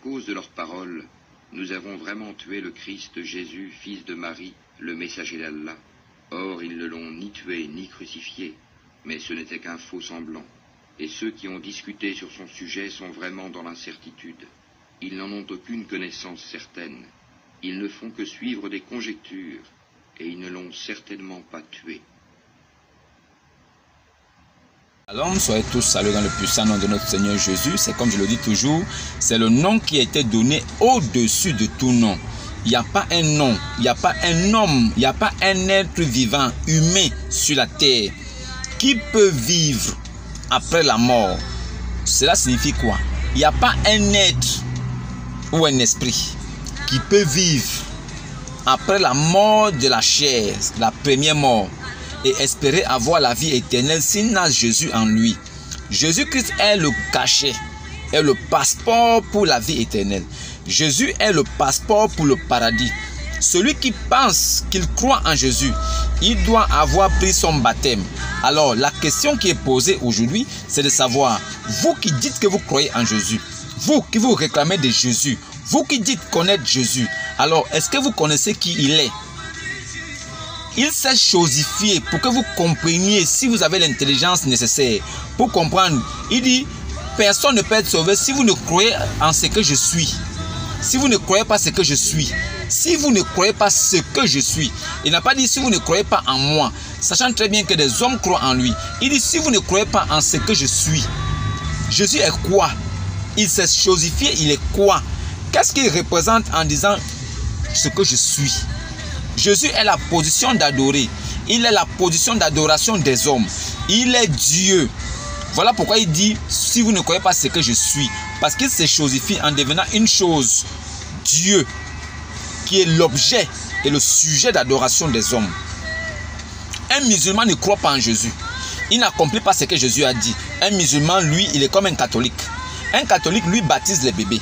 cause de leurs paroles, nous avons vraiment tué le Christ Jésus, fils de Marie, le messager d'Allah. Or, ils ne l'ont ni tué ni crucifié, mais ce n'était qu'un faux semblant. Et ceux qui ont discuté sur son sujet sont vraiment dans l'incertitude. Ils n'en ont aucune connaissance certaine. Ils ne font que suivre des conjectures, et ils ne l'ont certainement pas tué. Alors, soyez tous salués dans le puissant nom de notre Seigneur Jésus. C'est comme je le dis toujours, c'est le nom qui a été donné au-dessus de tout nom. Il n'y a pas un nom, il n'y a pas un homme, il n'y a pas un être vivant, humain sur la terre qui peut vivre après la mort. Cela signifie quoi? Il n'y a pas un être ou un esprit qui peut vivre après la mort de la chair, la première mort, et espérer avoir la vie éternelle s'il n'a Jésus en lui. Jésus-Christ est le cachet, est le passeport pour la vie éternelle. Jésus est le passeport pour le paradis. Celui qui pense qu'il croit en Jésus, il doit avoir pris son baptême. Alors, la question qui est posée aujourd'hui, c'est de savoir, vous qui dites que vous croyez en Jésus, vous qui vous réclamez de Jésus, vous qui dites connaître Jésus, alors est-ce que vous connaissez qui il est? Il s'est chosifié pour que vous compreniez, si vous avez l'intelligence nécessaire pour comprendre. Il dit, personne ne peut être sauvé si vous ne croyez en ce que je suis. Si vous ne croyez pas ce que je suis. Si vous ne croyez pas ce que je suis. Il n'a pas dit si vous ne croyez pas en moi, sachant très bien que des hommes croient en lui. Il dit si vous ne croyez pas en ce que je suis. Jésus est quoi? Il s'est chosifié, il est quoi? Qu'est-ce qu'il représente en disant ce que je suis? Jésus est la position d'adorer. Il est la position d'adoration des hommes. Il est Dieu. Voilà pourquoi il dit, si vous ne croyez pas ce que je suis, parce qu'il se chosifie en devenant une chose, Dieu, qui est l'objet et le sujet d'adoration des hommes. Un musulman ne croit pas en Jésus. Il n'accomplit pas ce que Jésus a dit. Un musulman, lui, il est comme un catholique. Un catholique, lui, baptise les bébés.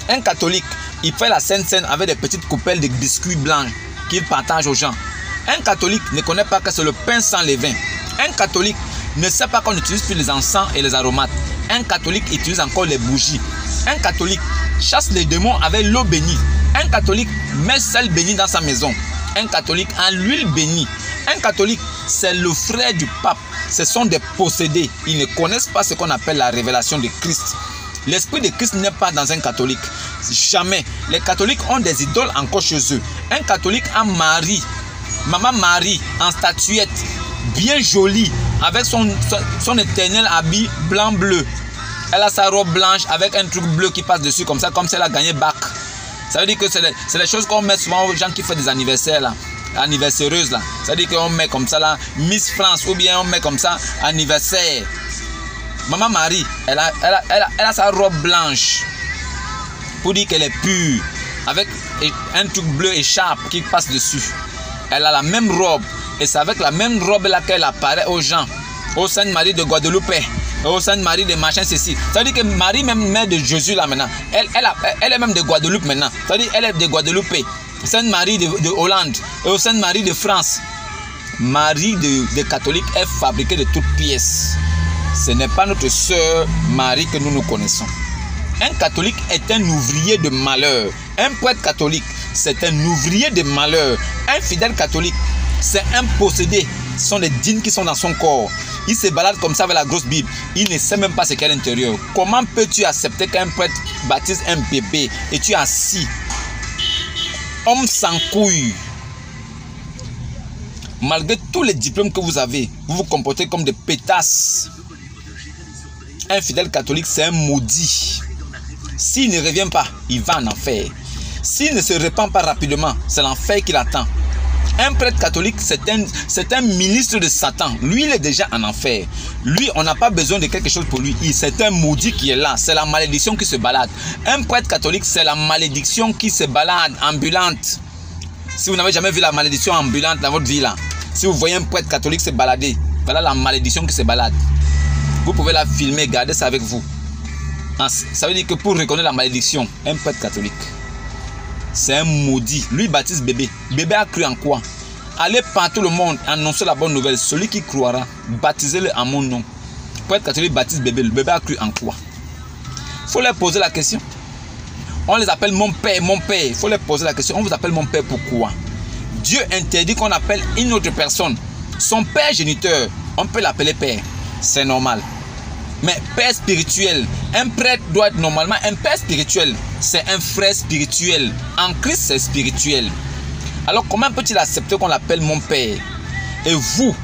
Un catholique, il fait la Sainte Seine avec des petites coupelles de biscuits blancs qu'il partage aux gens. Un catholique ne connaît pas que c'est le pain sans levain. Un catholique ne sait pas qu'on utilise plus les encens et les aromates. Un catholique utilise encore les bougies. Un catholique chasse les démons avec l'eau bénie. Un catholique met sel béni dans sa maison. Un catholique a l'huile bénie. Un catholique, c'est le frère du pape. Ce sont des possédés. Ils ne connaissent pas ce qu'on appelle la révélation de Christ. L'esprit de Christ n'est pas dans un catholique. Jamais. Les catholiques ont des idoles encore chez eux. Un catholique a Marie, Maman Marie, en statuette, bien jolie, avec son éternel habit blanc-bleu. Elle a sa robe blanche avec un truc bleu qui passe dessus, comme ça, comme si elle a gagné bac. Ça veut dire que c'est les choses qu'on met souvent aux gens qui font des anniversaires là. Anniversaireuse là. Ça veut dire qu'on met comme ça là, Miss France, ou bien on met comme ça, anniversaire. Maman Marie, elle a sa robe blanche pour dire qu'elle est pure, avec un truc bleu écharpe qui passe dessus. Elle a la même robe, et c'est avec la même robe là qu'elle apparaît aux gens, aux Sainte Marie de Guadeloupe, aux Sainte Marie de machin ceci. Ça veut dire que Marie, même mère de Jésus là maintenant, elle est même de Guadeloupe maintenant. Ça veut dire elle est de Guadeloupe, Sainte Marie de Hollande, et aux Sainte Marie de France. Marie de catholique est fabriquée de toutes pièces. Ce n'est pas notre sœur Marie que nous connaissons. Un catholique est un ouvrier de malheur. Un prêtre catholique, c'est un ouvrier de malheur. Un fidèle catholique, c'est un possédé. Ce sont des djinns qui sont dans son corps. Il se balade comme ça avec la grosse Bible. Il ne sait même pas ce qu'est l'intérieur. Comment peux-tu accepter qu'un prêtre baptise un bébé et tu es assis? Homme sans couilles. Malgré tous les diplômes que vous avez, vous vous comportez comme des pétasses. Un fidèle catholique, c'est un maudit. S'il ne revient pas, il va en enfer. S'il ne se répand pas rapidement, c'est l'enfer qui l'attend. Un prêtre catholique, c'est un ministre de Satan. Lui, il est déjà en enfer. Lui, on n'a pas besoin de quelque chose pour lui. C'est un maudit qui est là. C'est la malédiction qui se balade. Un prêtre catholique, c'est la malédiction qui se balade, ambulante. Si vous n'avez jamais vu la malédiction ambulante dans votre vie là, si vous voyez un prêtre catholique se balader, voilà la malédiction qui se balade. Vous pouvez la filmer, garder ça avec vous. Ça veut dire que pour reconnaître la malédiction, un prêtre catholique, c'est un maudit. Lui baptise bébé. Bébé a cru en quoi? Allez par tout le monde, annoncer la bonne nouvelle. Celui qui croira, baptisez-le en mon nom. Prêtre catholique baptise bébé. Le bébé a cru en quoi? Il faut leur poser la question. On les appelle mon père, mon père. Il faut leur poser la question, on vous appelle mon père pourquoi? Dieu interdit qu'on appelle une autre personne son père géniteur. On peut l'appeler père, c'est normal. Mais père spirituel, un prêtre doit être normalement un père spirituel. C'est un frère spirituel. En Christ, c'est spirituel. Alors comment peut-il accepter qu'on l'appelle mon père? Et vous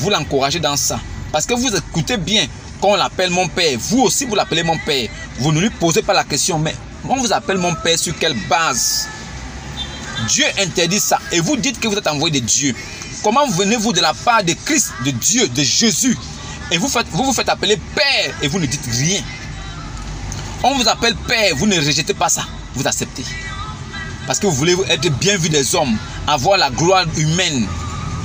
l'encouragez dans ça. Parce que vous écoutez bien qu'on l'appelle mon père. Vous aussi, vous l'appelez mon père. Vous ne lui posez pas la question, mais on vous appelle mon père sur quelle base? Dieu interdit ça. Et vous dites que vous êtes envoyé de Dieu. Comment venez-vous de la part de Christ, de Dieu, de Jésus? Et vous vous faites appeler père et vous ne dites rien. On vous appelle père, vous ne rejetez pas ça. Vous acceptez. Parce que vous voulez être bien vu des hommes, avoir la gloire humaine.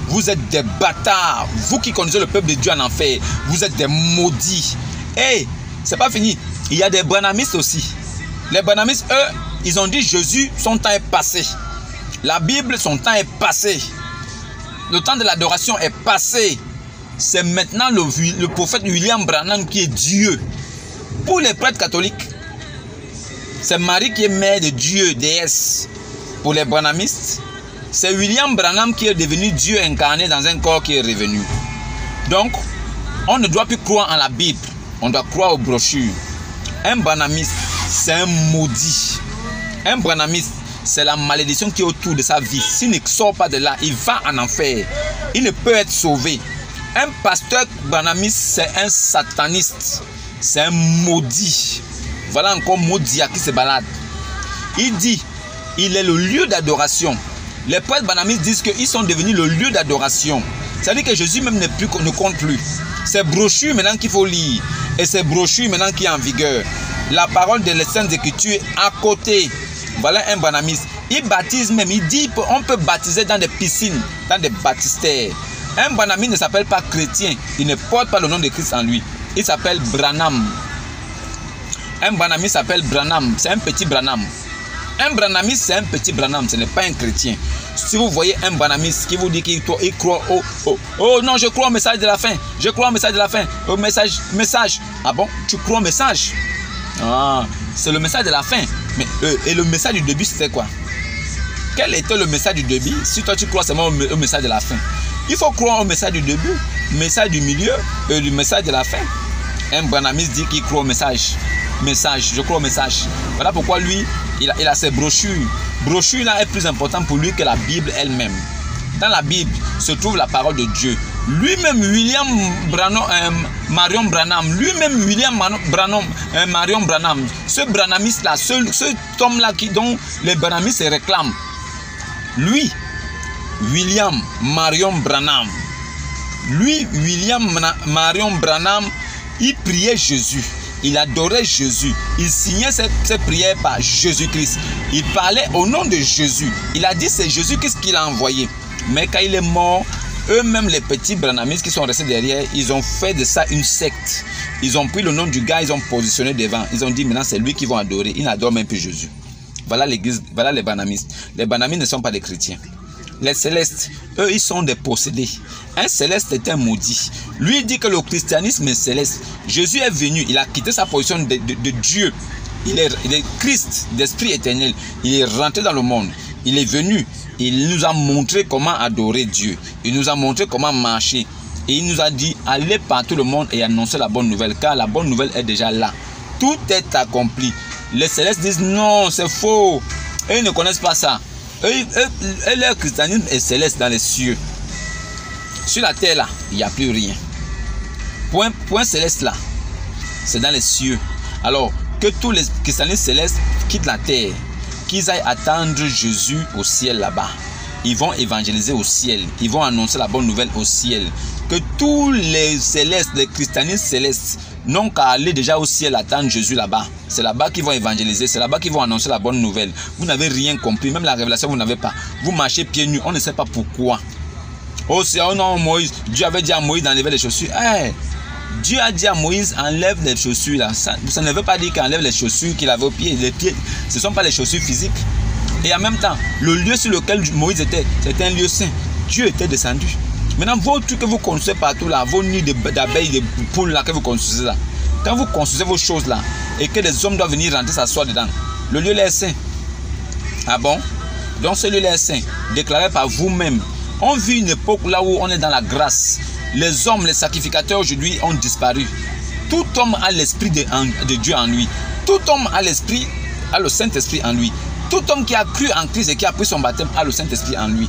Vous êtes des bâtards. Vous qui conduisez le peuple de Dieu en enfer, vous êtes des maudits. Et c'est pas fini. Il y a des branhamistes aussi. Les branhamistes, eux, ils ont dit Jésus, son temps est passé. La Bible, son temps est passé. Le temps de l'adoration est passé. C'est maintenant le prophète William Branham qui est Dieu. Pour les prêtres catholiques, c'est Marie qui est mère de Dieu, déesse. Pour les branhamistes, c'est William Branham qui est devenu Dieu incarné dans un corps qui est revenu. Donc, on ne doit plus croire en la Bible. On doit croire aux brochures. Un branhamiste, c'est un maudit. Un branhamiste, c'est la malédiction qui est autour de sa vie. S'il ne sort pas de là, il va en enfer. Il ne peut être sauvé. Un pasteur branhamiste, c'est un sataniste. C'est un maudit. Voilà encore maudit qui se balade. Il dit, il est le lieu d'adoration. Les prêtres branhamistes disent qu'ils sont devenus le lieu d'adoration. C'est-à-dire que Jésus même ne compte plus. C'est brochures maintenant qu'il faut lire. Et c'est brochures maintenant qui est en vigueur. La parole de les Saintes Écritures à côté. Voilà un branhamiste. Il baptise même. Il dit qu'on peut baptiser dans des piscines, dans des baptistères. Un branhamiste ne s'appelle pas chrétien. Il ne porte pas le nom de Christ en lui. Il s'appelle Branham. Un branhamiste s'appelle Branham. C'est un petit Branham. Un branhamiste, c'est un petit Branham. Ce n'est pas un chrétien. Si vous voyez un branhamiste qui vous dit qu'il croit oh non, je crois au message de la fin. Je crois au message de la fin. Au message. Ah bon? Tu crois au message? Ah, c'est le message de la fin. Mais et le message du début, c'était quoi? Quel était le message du début? Si toi tu crois seulement au message de la fin. Il faut croire au message du début, message du milieu et du message de la fin. Un branhamiste dit qu'il croit au message. Je crois au message. Voilà pourquoi lui, il a ses brochures. Brochures là est plus importante pour lui que la Bible elle-même. Dans la Bible se trouve la parole de Dieu. Lui-même, Marion Branham, Marion Branham, ce branhamiste-là, cet homme-là dont les branhamistes se réclament. Lui, William Marion Branham. Il priait Jésus. Il adorait Jésus. Il signait ses prières par Jésus-Christ. Il parlait au nom de Jésus. Il a dit c'est Jésus-Christ qui l'a envoyé. Mais quand il est mort, eux-mêmes les petits branhamistes qui sont restés derrière, ils ont fait de ça une secte. Ils ont pris le nom du gars, ils ont positionné devant. Ils ont dit maintenant c'est lui qu'ils vont adorer. Ils n'adorent même plus Jésus. Voilà l'église, voilà les branhamistes. Les branhamistes ne sont pas des chrétiens. Les célestes, eux, ils sont des possédés. Un céleste est un maudit. Lui, il dit que le christianisme est céleste. Jésus est venu, il a quitté sa position de Dieu. Il est Christ, d'esprit éternel. Il est rentré dans le monde. Il est venu. Il nous a montré comment adorer Dieu. Il nous a montré comment marcher. Et il nous a dit, allez par tout le monde et annoncez la bonne nouvelle. Car la bonne nouvelle est déjà là. Tout est accompli. Les célestes disent, non, c'est faux. Et ils ne connaissent pas ça. Leur christianisme est céleste dans les cieux. Sur la terre là, il n'y a plus rien. Point céleste là, c'est dans les cieux. Alors que tous les christianistes célestes quittent la terre, qu'ils aillent attendre Jésus au ciel là-bas. Ils vont évangéliser au ciel. Ils vont annoncer la bonne nouvelle au ciel. Que tous les célestes, les christianistes célestes, n'ont qu'à aller déjà au ciel attendre Jésus là-bas. C'est là-bas qu'ils vont évangéliser. C'est là-bas qu'ils vont annoncer la bonne nouvelle. Vous n'avez rien compris. Même la révélation, vous n'avez pas. Vous marchez pieds nus. On ne sait pas pourquoi. Oh, c'est un nom Moïse. Dieu avait dit à Moïse d'enlever les chaussures. Hey, Dieu a dit à Moïse, enlève les chaussures là. Ça ne veut pas dire qu'il enlève les chaussures qu'il avait aux pieds. Les pieds, ce ne sont pas les chaussures physiques. Et en même temps, le lieu sur lequel Moïse était, c'était un lieu saint. Dieu était descendu. Maintenant, vos trucs que vous construisez partout là, vos nids d'abeilles, de poules là que vous construisez là, quand vous construisez vos choses là, et que les hommes doivent venir rentrer s'asseoir dedans, Le lieu est saint. Ah bon? Donc ce lieu est saint, déclaré par vous-même. On vit une époque là où on est dans la grâce. Les hommes, les sacrificateurs aujourd'hui ont disparu. Tout homme a l'esprit de Dieu en lui. Tout homme a l'esprit, a le Saint-Esprit en lui. Tout homme qui a cru en Christ et qui a pris son baptême a le Saint-Esprit en lui.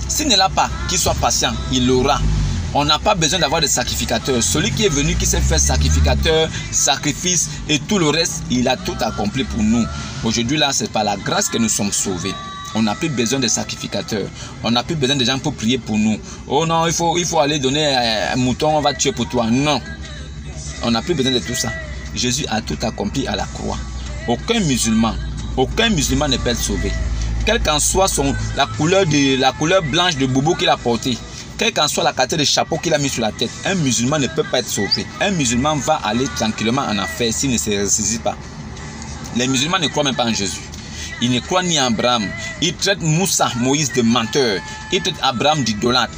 S'il ne l'a pas, qu'il soit patient, il l'aura. On n'a pas besoin d'avoir des sacrificateurs. Celui qui est venu, qui s'est fait sacrificateur, sacrifice et tout le reste, il a tout accompli pour nous. Aujourd'hui là, c'est par la grâce que nous sommes sauvés. On n'a plus besoin de sacrificateurs. On n'a plus besoin de gens pour prier pour nous. Oh non, il faut aller donner un mouton, on va tuer pour toi. Non. On n'a plus besoin de tout ça. Jésus a tout accompli à la croix. Aucun musulman ne peut être sauvé. Quelle qu'en soit la couleur blanche de boubou qu'il a porté, quelle qu'en soit la qualité de chapeau qu'il a mis sur la tête, un musulman ne peut pas être sauvé. Un musulman va aller tranquillement en enfer s'il ne se ressaisit pas. Les musulmans ne croient même pas en Jésus. Ils ne croient ni en Abraham. Ils traitent Moussa, Moïse de menteur. Ils traitent Abraham d'idolâtre.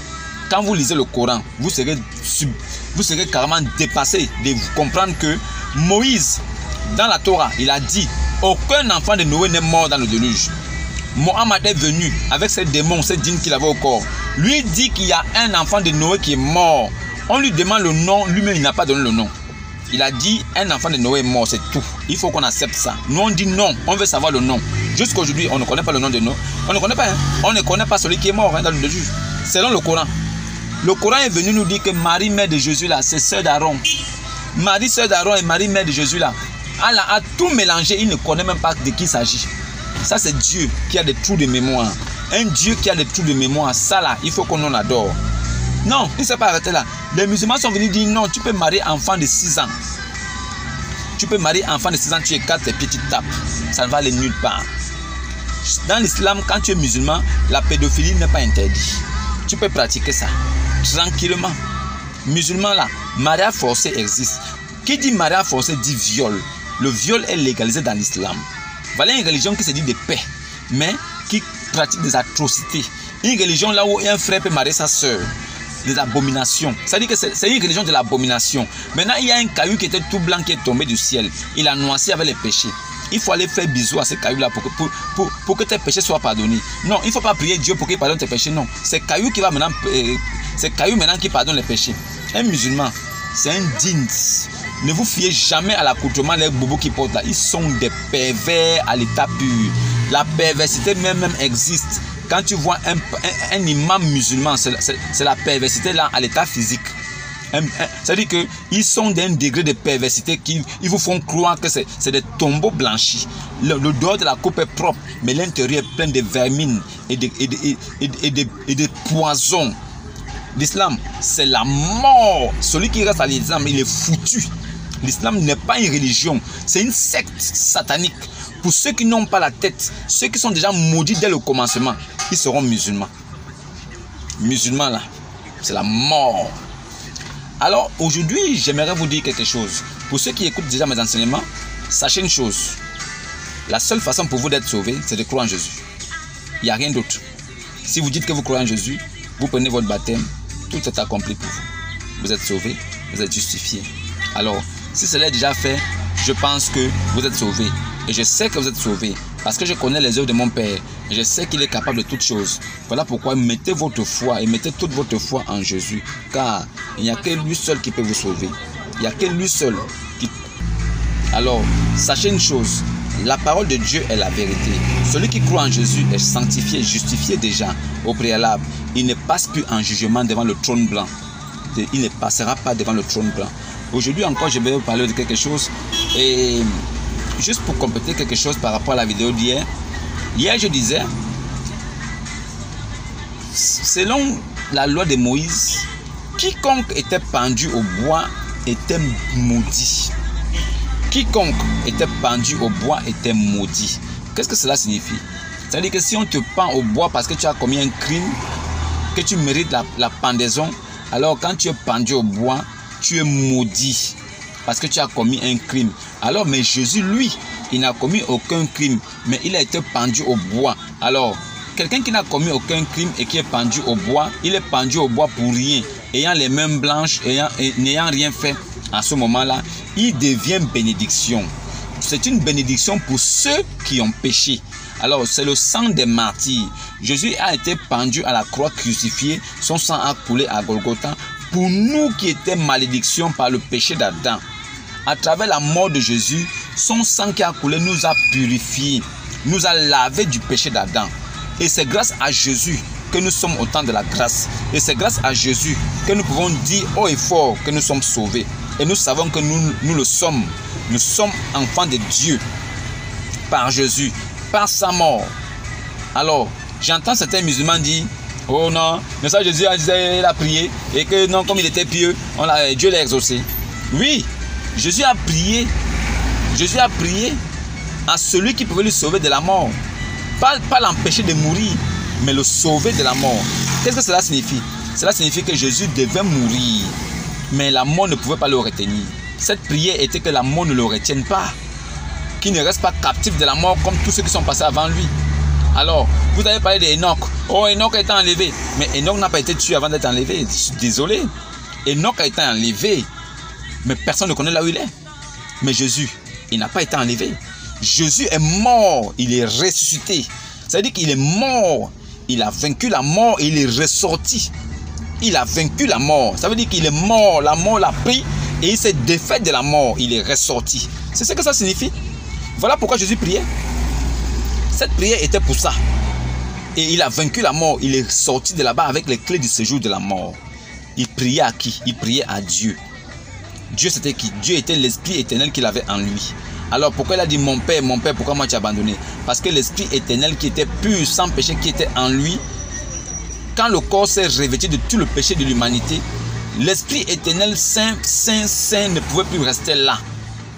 Quand vous lisez le Coran, vous serez carrément dépassé de vous comprendre que Moïse, dans la Torah, il a dit aucun enfant de Noé n'est mort dans le déluge. Mohammed est venu avec ses démons, ses djinns qu'il avait au corps. Lui dit qu'il y a un enfant de Noé qui est mort. On lui demande le nom, lui-même il n'a pas donné le nom. Il a dit un enfant de Noé est mort, c'est tout. Il faut qu'on accepte ça. Nous on dit non, on veut savoir le nom. Jusqu'à aujourd'hui, on ne connaît pas le nom de Noé. On ne connaît pas, hein? On ne connaît pas celui qui est mort dans le déluge. Selon le Coran. Le Coran est venu nous dire que Marie, mère de Jésus là, c'est sœur d'Aaron. Marie, sœur d'Aaron et Marie, mère de Jésus là. Allah a tout mélangé, il ne connaît même pas de qui il s'agit. Ça c'est Dieu qui a des trous de mémoire. Un Dieu qui a des trous de mémoire, ça là, il faut qu'on en adore. Non, il ne s'est pas arrêté là. Les musulmans sont venus dire non, tu peux marier enfant de 6 ans. Tu peux marier enfant de 6 ans, tu écartes tes pieds, tu tapes. Ça ne va aller nulle part. Dans l'islam, quand tu es musulman, la pédophilie n'est pas interdite. Tu peux pratiquer ça tranquillement. Musulman là, mariage forcé existe. Qui dit mariage forcé dit viol. Le viol est légalisé dans l'islam. Voilà une religion qui se dit de paix, mais qui pratique des atrocités. Une religion là où un frère peut marier sa soeur. Des abominations. Ça dit que c'est une religion de l'abomination. Maintenant, il y a un caillou qui était tout blanc qui est tombé du ciel. Il a noirci avec les péchés. Il faut aller faire bisous à ces cailloux-là pour que tes péchés soient pardonnés. Non, il ne faut pas prier Dieu pour qu'il pardonne tes péchés. Non, c'est caillou qui va maintenant, c'est caillou maintenant qui pardonne les péchés. Un musulman, c'est un digne. Ne vous fiez jamais à l'accoutrement les bobos qui portent là. Ils sont des pervers à l'état pur. La perversité même existe. Quand tu vois un imam musulman, c'est la perversité là à l'état physique. C'est-à-dire qu'ils sont d'un degré de perversité qui ils vous font croire que c'est des tombeaux blanchis. Le dehors de la coupe est propre, mais l'intérieur est plein de vermines et de poisons. L'islam, c'est la mort. Celui qui reste à l'islam, il est foutu. L'islam n'est pas une religion, c'est une secte satanique. Pour ceux qui n'ont pas la tête, ceux qui sont déjà maudits dès le commencement, ils seront musulmans. Musulmans là, c'est la mort. Alors aujourd'hui, j'aimerais vous dire quelque chose. Pour ceux qui écoutent déjà mes enseignements, sachez une chose. La seule façon pour vous d'être sauvé, c'est de croire en Jésus. Il n'y a rien d'autre. Si vous dites que vous croyez en Jésus, vous prenez votre baptême, tout est accompli pour vous. Vous êtes sauvé, vous êtes justifié. Alors, si cela est déjà fait, je pense que vous êtes sauvé. Et je sais que vous êtes sauvé. Parce que je connais les œuvres de mon Père. Et je sais qu'il est capable de toutes choses. Voilà pourquoi mettez votre foi et mettez toute votre foi en Jésus. Car il n'y a que lui seul qui peut vous sauver. Il n'y a que lui seul qui... Alors, sachez une chose. La parole de Dieu est la vérité. Celui qui croit en Jésus est sanctifié, justifié déjà au préalable. Il ne passe plus en jugement devant le trône blanc. Il ne passera pas devant le trône blanc. Aujourd'hui encore, je vais vous parler de quelque chose. Et juste pour compléter quelque chose par rapport à la vidéo d'hier. Hier, je disais, selon la loi de Moïse, quiconque était pendu au bois était maudit. Quiconque était pendu au bois était maudit. Qu'est-ce que cela signifie? C'est-à-dire que si on te pend au bois parce que tu as commis un crime, que tu mérites la pendaison, alors quand tu es pendu au bois, tu es maudit parce que tu as commis un crime. Alors, mais Jésus, lui, il n'a commis aucun crime, mais il a été pendu au bois. Alors, quelqu'un qui n'a commis aucun crime et qui est pendu au bois, il est pendu au bois pour rien, ayant les mains blanches, n'ayant rien fait à ce moment-là, il devient bénédiction. c'est une bénédiction pour ceux qui ont péché. Alors, c'est le sang des martyrs. Jésus a été pendu à la croix crucifié. Son sang a coulé à Golgotha pour nous qui étaient malédiction par le péché d'Adam. À travers la mort de Jésus, son sang qui a coulé nous a purifiés, nous a lavé du péché d'Adam. Et c'est grâce à Jésus que nous sommes au temps de la grâce. Et c'est grâce à Jésus que nous pouvons dire haut et fort que nous sommes sauvés. Et nous savons que nous le sommes. Nous sommes enfants de Dieu par Jésus, par sa mort. Alors, j'entends certains musulmans dire, oh non, mais ça Jésus il a prié et que non, comme il était pieux, Dieu l'a exaucé. Oui, Jésus a prié à celui qui pouvait lui sauver de la mort. Pas l'empêcher de mourir, mais le sauver de la mort. Qu'est-ce que cela signifie? Cela signifie que Jésus devait mourir, mais la mort ne pouvait pas le retenir. Cette prière était que la mort ne le retienne pas, qu'il ne reste pas captif de la mort comme tous ceux qui sont passés avant lui. Alors, vous avez parlé d'Enoch. Oh, Enoch a été enlevé. Mais Enoch n'a pas été tué avant d'être enlevé. Je suis désolé. Enoch a été enlevé, mais personne ne connaît là où il est. Mais Jésus, il n'a pas été enlevé. Jésus est mort, il est ressuscité. Ça veut dire qu'il est mort, il a vaincu la mort et il est ressorti. Il a vaincu la mort. Ça veut dire qu'il est mort, la mort l'a pris et il s'est défait de la mort, il est ressorti. C'est ce que ça signifie. Voilà pourquoi Jésus priait. Cette prière était pour ça. Et il a vaincu la mort, il est sorti de là-bas avec les clés du séjour de la mort. Il priait à qui? Il priait à Dieu. Dieu c'était qui? Dieu était l'Esprit éternel qu'il avait en lui. Alors pourquoi il a dit mon Père, pourquoi moi tu as abandonné? Parce que l'Esprit éternel qui était pur, sans péché, qui était en lui, quand le corps s'est revêtu de tout le péché de l'humanité, l'Esprit éternel saint ne pouvait plus rester là.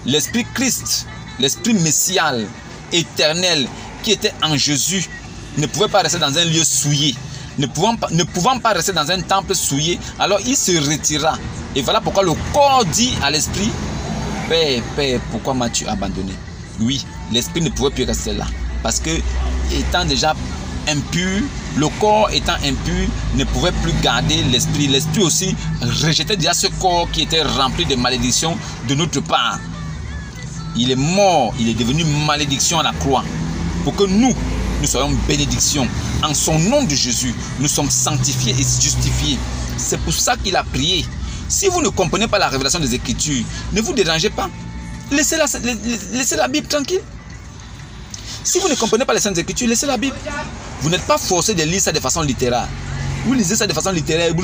L'Esprit Christ, l'Esprit messial, éternel, qui était en Jésus, ne pouvait pas rester dans un lieu souillé. Ne pouvant pas rester dans un temple souillé, alors il se retira. Et voilà pourquoi le corps dit à l'Esprit, Père, pourquoi m'as-tu abandonné? Oui, l'Esprit ne pouvait plus rester là. Parce que, étant déjà impur, le corps étant impur, ne pouvait plus garder l'Esprit. L'Esprit aussi rejetait déjà ce corps qui était rempli de malédictions de notre part. Il est mort, il est devenu malédiction à la croix. Pour que nous soyons bénédiction. En son nom de Jésus, nous sommes sanctifiés et justifiés. C'est pour ça qu'il a prié. Si vous ne comprenez pas la révélation des Écritures, ne vous dérangez pas. Laissez la Bible tranquille. Si vous ne comprenez pas les Saintes Écritures, laissez la Bible. Vous n'êtes pas forcé de lire ça de façon littéraire. Vous lisez ça de façon littéraire.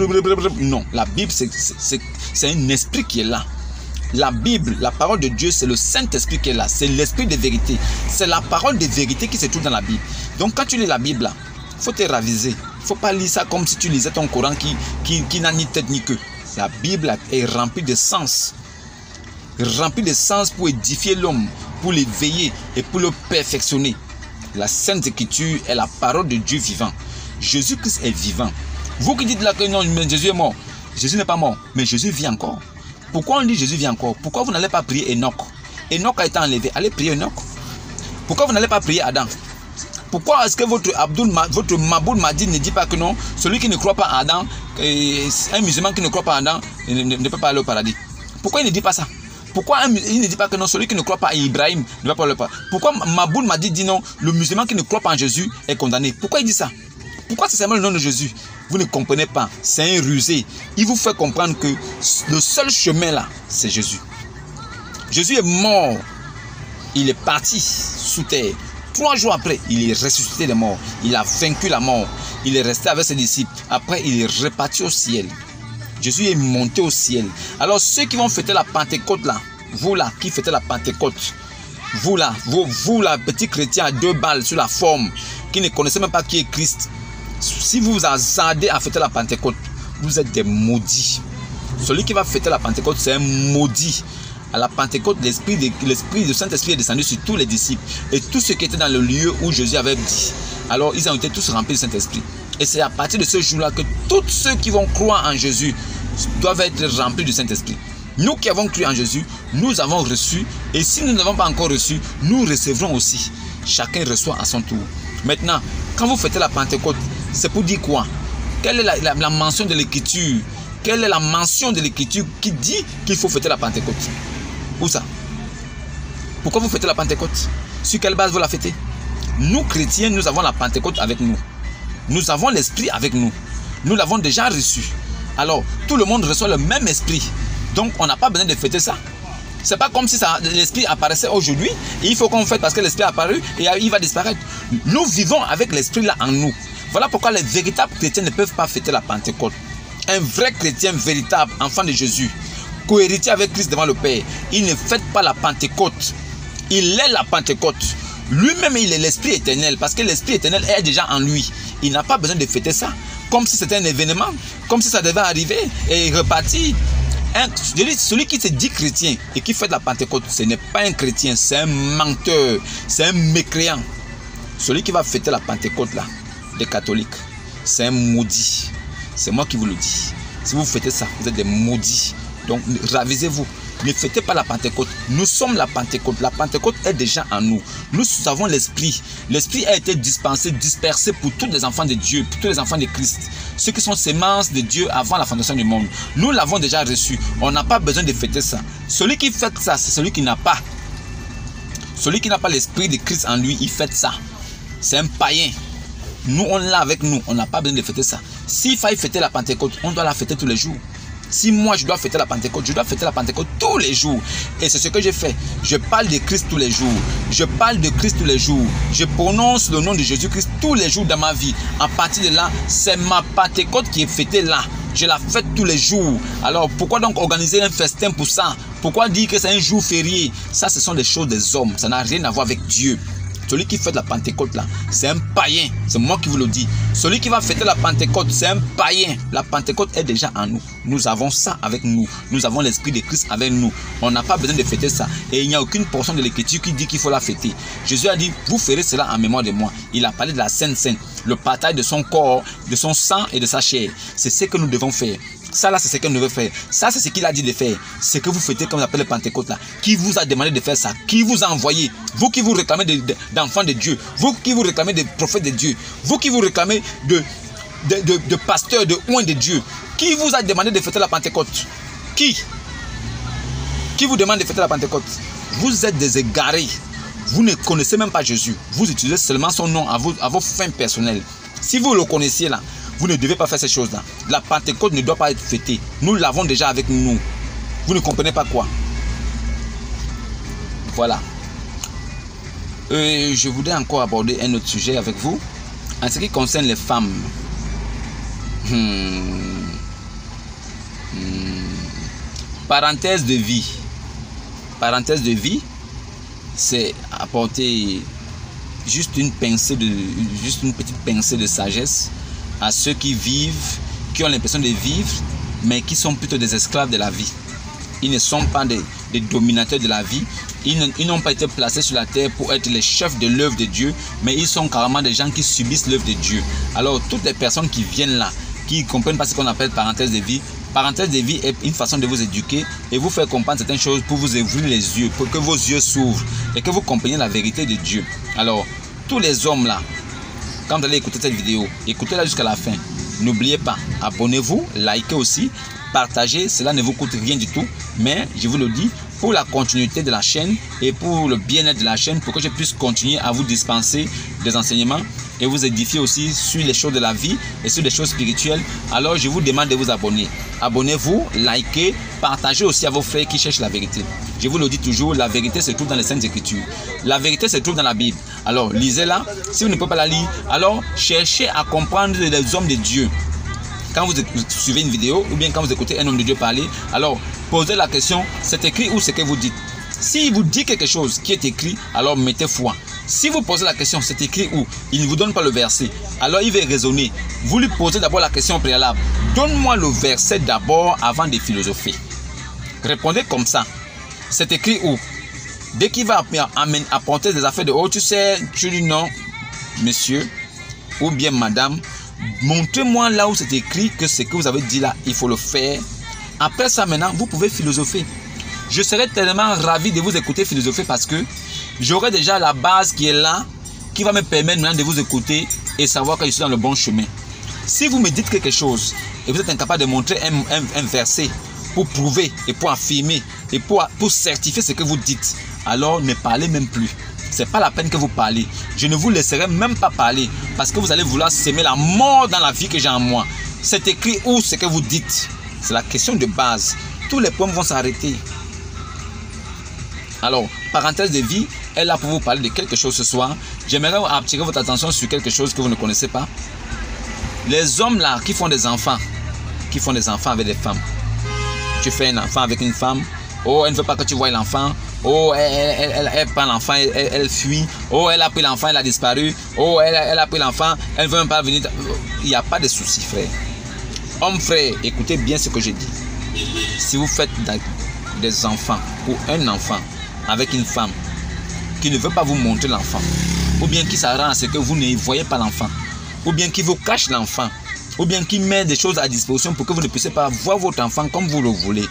Non, la Bible, c'est un esprit qui est là. La Bible, la parole de Dieu, c'est le Saint-Esprit qui est là. C'est l'esprit de vérité. C'est la parole de vérité qui se trouve dans la Bible. Donc quand tu lis la Bible, il faut te raviser. Il ne faut pas lire ça comme si tu lisais ton Coran qui n'a ni tête ni queue. La Bible est remplie de sens. Remplie de sens pour édifier l'homme, pour l'éveiller et pour le perfectionner. La Sainte Écriture est la parole de Dieu vivant. Jésus-Christ est vivant. Vous qui dites là que non, mais Jésus est mort. Jésus n'est pas mort, mais Jésus vit encore. Pourquoi on dit Jésus vit encore? Pourquoi vous n'allez pas prier Enoch? Enoch a été enlevé. Allez prier Enoch. Pourquoi vous n'allez pas prier Adam? Pourquoi est-ce que votre Maboul Madi ne dit pas que non, celui qui ne croit pas à Adam, un musulman qui ne croit pas à Adam, ne peut pas aller au paradis? Pourquoi il ne dit pas ça? Pourquoi il ne dit pas que non, celui qui ne croit pas à Ibrahim ne va pas aller au paradis? Pourquoi Maboul Madi dit non, le musulman qui ne croit pas en Jésus est condamné? Pourquoi il dit ça? Pourquoi c'est seulement le nom de Jésus? Vous ne comprenez pas, c'est un rusé. Il vous fait comprendre que le seul chemin là, c'est Jésus. Jésus est mort. Il est parti sous terre. 3 jours après, il est ressuscité des morts. Il a vaincu la mort. Il est resté avec ses disciples. Après, il est reparti au ciel. Jésus est monté au ciel. Alors ceux qui vont fêter la Pentecôte là, vous là, qui fêtez la Pentecôte, vous là, vous là, petits chrétiens à 2 balles sur la forme, qui ne connaissez même pas qui est Christ, si vous vous hasardez à fêter la Pentecôte, vous êtes des maudits. Celui qui va fêter la Pentecôte, c'est un maudit. À la Pentecôte, l'esprit de Saint-Esprit est descendu sur tous les disciples et tous ceux qui étaient dans le lieu où Jésus avait dit. Alors, ils ont été tous remplis du Saint-Esprit. Et c'est à partir de ce jour-là que tous ceux qui vont croire en Jésus doivent être remplis du Saint-Esprit. Nous qui avons cru en Jésus, nous avons reçu. Et si nous n'avons pas encore reçu, nous recevrons aussi. Chacun reçoit à son tour. Maintenant, quand vous fêtez la Pentecôte, c'est pour dire quoi? Quelle est la mention de l'Écriture? Quelle est la mention de l'Écriture qui dit qu'il faut fêter la Pentecôte? Où ça? Pourquoi vous fêtez la Pentecôte? Sur quelle base vous la fêtez? Nous, chrétiens, nous avons la Pentecôte avec nous. Nous avons l'Esprit avec nous. Nous l'avons déjà reçu. Alors, tout le monde reçoit le même esprit. Donc, on n'a pas besoin de fêter ça. C'est pas comme si l'esprit apparaissait aujourd'hui. Il faut qu'on fête parce que l'esprit est apparu et il va disparaître. Nous vivons avec l'esprit là en nous. Voilà pourquoi les véritables chrétiens ne peuvent pas fêter la Pentecôte. Un vrai chrétien véritable, enfant de Jésus, cohéritier avec Christ devant le Père, il ne fête pas la Pentecôte. Il est la Pentecôte. Lui-même, il est l'esprit éternel parce que l'esprit éternel est déjà en lui. Il n'a pas besoin de fêter ça comme si c'était un événement, comme si ça devait arriver et repartir. Celui qui se dit chrétien et qui fait de la Pentecôte, ce n'est pas un chrétien, c'est un menteur, c'est un mécréant. Celui qui va fêter la Pentecôte là, des catholiques, c'est un maudit. C'est moi qui vous le dis. Si vous fêtez ça, vous êtes des maudits. Donc ravisez-vous. Ne fêtez pas la Pentecôte. Nous sommes la Pentecôte. La Pentecôte est déjà en nous. Nous avons l'Esprit. L'Esprit a été dispersé pour tous les enfants de Dieu, pour tous les enfants de Christ. Ceux qui sont sémences de Dieu avant la fondation du monde. Nous l'avons déjà reçu. On n'a pas besoin de fêter ça. Celui qui fête ça, c'est celui qui n'a pas. Celui qui n'a pas l'Esprit de Christ en lui, il fête ça. C'est un païen. Nous, on l'a avec nous. On n'a pas besoin de fêter ça. S'il faille fêter la Pentecôte, on doit la fêter tous les jours. Si moi je dois fêter la Pentecôte, je dois fêter la Pentecôte tous les jours. Et c'est ce que j'ai fait. Je parle de Christ tous les jours. Je parle de Christ tous les jours. Je prononce le nom de Jésus-Christ tous les jours dans ma vie. À partir de là, c'est ma Pentecôte qui est fêtée là. Je la fête tous les jours. Alors pourquoi donc organiser un festin pour ça? Pourquoi dire que c'est un jour férié? Ça, ce sont des choses des hommes. Ça n'a rien à voir avec Dieu. Celui qui fête la Pentecôte là, c'est un païen. C'est moi qui vous le dis. Celui qui va fêter la Pentecôte, c'est un païen. La Pentecôte est déjà en nous. Nous avons ça avec nous. Nous avons l'Esprit de Christ avec nous. On n'a pas besoin de fêter ça. Et il n'y a aucune portion de l'Écriture qui dit qu'il faut la fêter. Jésus a dit, vous ferez cela en mémoire de moi. Il a parlé de la Sainte Seine, le partage de son corps, de son sang et de sa chair. C'est ce que nous devons faire. Ça là, c'est ce qu'on devait faire. Ça, c'est ce qu'il a dit de faire. C'est que vous fêtez comme on appelle le Pentecôte là. Qui vous a demandé de faire ça? Qui vous a envoyé? Vous qui vous réclamez d'enfants de Dieu. Vous qui vous réclamez de prophètes de Dieu. Vous qui vous réclamez de pasteurs, de oints de Dieu. Qui vous a demandé de fêter la Pentecôte? Qui vous demande de fêter la Pentecôte? Vous êtes des égarés. Vous ne connaissez même pas Jésus. Vous utilisez seulement son nom à vos fins personnelles. Si vous le connaissiez là, vous ne devez pas faire ces choses-là. La Pentecôte ne doit pas être fêtée. Nous l'avons déjà avec nous. Vous ne comprenez pas quoi? Voilà. Je voudrais encore aborder un autre sujet avec vous. En ce qui concerne les femmes. Parenthèse de vie. Parenthèse de vie, c'est apporter juste une petite pincée de sagesse à ceux qui vivent, qui ont l'impression de vivre, mais qui sont plutôt des esclaves de la vie. Ils ne sont pas des dominateurs de la vie. Ils n'ont pas été placés sur la terre pour être les chefs de l'œuvre de Dieu, mais ils sont carrément des gens qui subissent l'œuvre de Dieu. Alors, toutes les personnes qui viennent là, qui ne comprennent pas ce qu'on appelle parenthèse de vie est une façon de vous éduquer et vous faire comprendre certaines choses pour vous ouvrir les yeux, pour que vos yeux s'ouvrent et que vous compreniez la vérité de Dieu. Alors, tous les hommes là, quand vous allez écouter cette vidéo, écoutez-la jusqu'à la fin. N'oubliez pas, abonnez-vous, likez aussi, partagez, cela ne vous coûte rien du tout. Mais, je vous le dis, pour la continuité de la chaîne et pour le bien-être de la chaîne, pour que je puisse continuer à vous dispenser des enseignements et vous édifier aussi sur les choses de la vie et sur les choses spirituelles, alors je vous demande de vous abonner. Abonnez-vous, likez, partagez aussi à vos frères qui cherchent la vérité. Je vous le dis toujours, la vérité se trouve dans les Saintes Écritures. La vérité se trouve dans la Bible. Alors, lisez-la. Si vous ne pouvez pas la lire, alors cherchez à comprendre les hommes de Dieu. Quand vous suivez une vidéo ou bien quand vous écoutez un homme de Dieu parler, alors posez la question, c'est écrit où ce que vous dites? S'il vous dit quelque chose qui est écrit, alors mettez foi. Si vous posez la question, c'est écrit où? Il ne vous donne pas le verset. Alors il va raisonner. Vous lui posez d'abord la question préalable. Donne-moi le verset d'abord avant de philosopher. Répondez comme ça. C'est écrit où? Dès qu'il va apporter des affaires de oh, tu sais, tu dis non, monsieur ou bien madame, montrez-moi là où c'est écrit que ce que vous avez dit là, il faut le faire. Après ça, maintenant, vous pouvez philosopher. Je serais tellement ravi de vous écouter philosopher parce que j'aurai déjà la base qui est là, qui va me permettre maintenant de vous écouter et savoir que je suis dans le bon chemin. Si vous me dites quelque chose et vous êtes incapable de montrer un verset pour prouver et pour affirmer et pour certifier ce que vous dites, alors ne parlez même plus. C'est pas la peine que vous parlez. Je ne vous laisserai même pas parler parce que vous allez vouloir s'aimer la mort dans la vie que j'ai en moi. C'est écrit où ce que vous dites? C'est la question de base. Tous les poèmes vont s'arrêter. Alors, parenthèse de vie, elle est là pour vous parler de quelque chose ce soir. J'aimerais attirer votre attention sur quelque chose que vous ne connaissez pas. Les hommes là qui font des enfants avec des femmes. Tu fais un enfant avec une femme. Oh, elle ne veut pas que tu voies l'enfant. Oh, elle prend l'enfant, elle fuit. Oh, elle a pris l'enfant, elle a disparu. Oh, elle a pris l'enfant, elle ne veut même pas venir. Il n'y a pas de souci, frère. Homme, frère, écoutez bien ce que je dis. Si vous faites des enfants ou un enfant avec une femme qui ne veut pas vous montrer l'enfant, ou bien qui s'arrange à ce que vous ne voyez pas l'enfant, ou bien qui vous cache l'enfant, ou bien qui met des choses à disposition pour que vous ne puissiez pas voir votre enfant comme vous le voulez,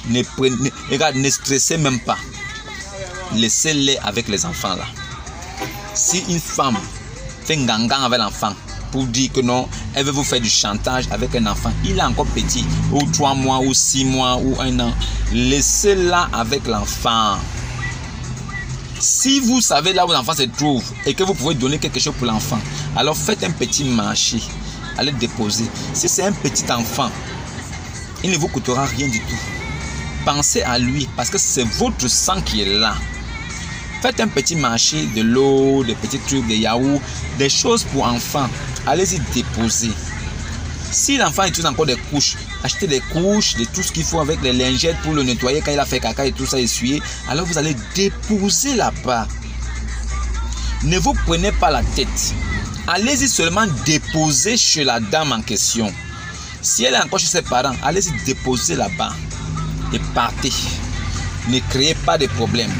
ne stressez même pas. Laissez-les avec les enfants là. Si une femme fait un gangan avec l'enfant pour dire que non, elle veut vous faire du chantage avec un enfant, il est encore petit, ou 3 mois, ou 6 mois, ou 1 an, laissez-la avec l'enfant. Si vous savez là où l'enfant se trouve et que vous pouvez donner quelque chose pour l'enfant, alors faites un petit marché, allez déposer. Si c'est un petit enfant, il ne vous coûtera rien du tout. Pensez à lui parce que c'est votre sang qui est là. Faites un petit marché de l'eau, des petits trucs, des yaourts, des choses pour enfants. Allez-y déposer. Si l'enfant utilise encore des couches, achetez des couches, de tout ce qu'il faut avec les lingettes pour le nettoyer quand il a fait caca et tout ça, essuyer. Alors vous allez déposer là-bas. Ne vous prenez pas la tête. Allez-y seulement déposer chez la dame en question. Si elle est encore chez ses parents, allez-y déposer là-bas. Et partez. Ne créez pas de problème.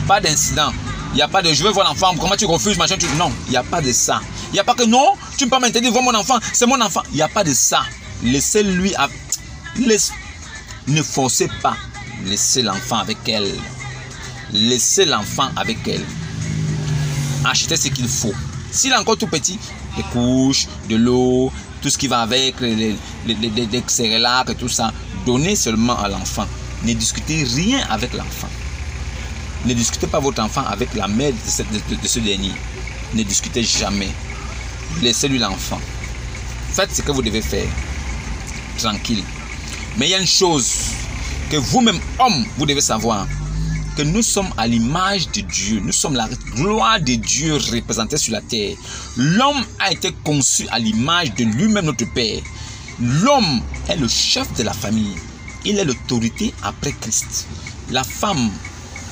Pas d'incident. Il n'y a pas de je veux voir l'enfant, comment tu refuses, machin, non, il n'y a pas de ça. Il n'y a pas que non, tu ne peux pas m'interdire de voir mon enfant, c'est mon enfant. Il n'y a pas de ça. Laissez-lui. Ne forcez pas. Laissez l'enfant avec elle. Laissez l'enfant avec elle. Achetez ce qu'il faut. S'il est encore tout petit, des couches, de l'eau, tout ce qui va avec, les céréales, tout ça, donnez seulement à l'enfant. Ne discutez rien avec l'enfant. Ne discutez pas votre enfant avec la mère de ce dernier. Ne discutez jamais. Laissez-lui l'enfant. Faites ce que vous devez faire. Tranquille. Mais il y a une chose que vous-même, homme, vous devez savoir. Que nous sommes à l'image de Dieu. Nous sommes la gloire de Dieu représentée sur la terre. L'homme a été conçu à l'image de lui-même, notre Père. L'homme est le chef de la famille. Il est l'autorité après Christ. La femme,